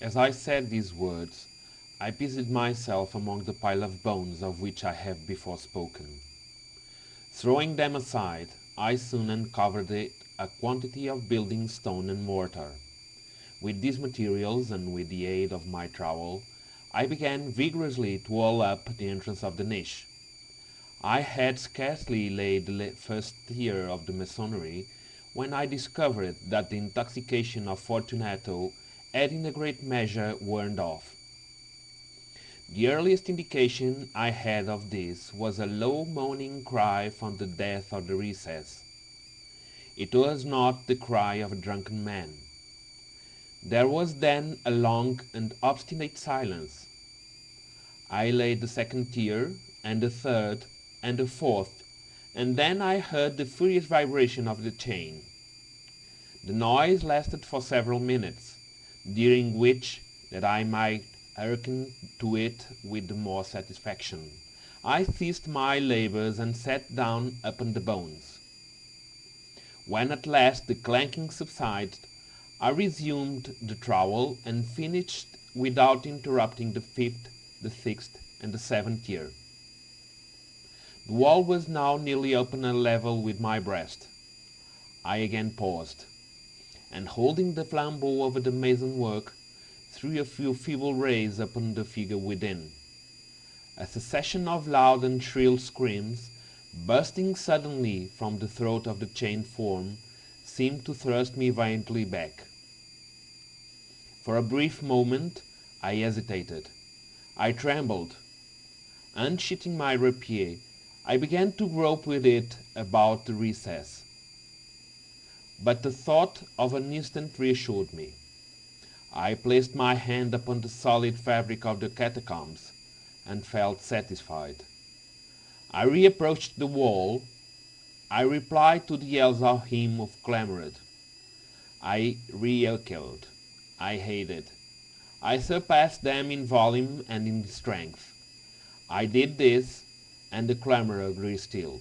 As I said these words, I busied myself among the pile of bones of which I have before spoken. Throwing them aside, I soon uncovered a quantity of building stone and mortar. With these materials, and with the aid of my trowel, I began vigorously to wall up the entrance of the niche. I had scarcely laid the first tier of the masonry when I discovered that the intoxication of Fortunato had in a great measure worn off. The earliest indication I had of this was a low moaning cry from the depth of the recess. It was not the cry of a drunken man. There was then a long and obstinate silence. I laid the second tier, and the third, and the fourth, and then I heard the furious vibration of the chain. The noise lasted for several minutes, during which, that I might hearken to it with the more satisfaction, I ceased my labours and sat down upon the bones. When at last the clanking subsided, I resumed the trowel and finished without interrupting the fifth, the sixth, and the seventh tier. The wall was now nearly upon a level with my breast. I again paused, and holding the flambeau over the mason work, threw a few feeble rays upon the figure within. A succession of loud and shrill screams, bursting suddenly from the throat of the chained form, seemed to thrust me violently back. For a brief moment I hesitated. I trembled. Unsheathing my rapier, I began to grope with it about the recess. But the thought of an instant reassured me. I placed my hand upon the solid fabric of the catacombs, and felt satisfied. I reapproached the wall. I replied to the yells of him who clamoured. I re-echoed. I hated. I surpassed them in volume and in strength. I did this, and the clamourer grew still.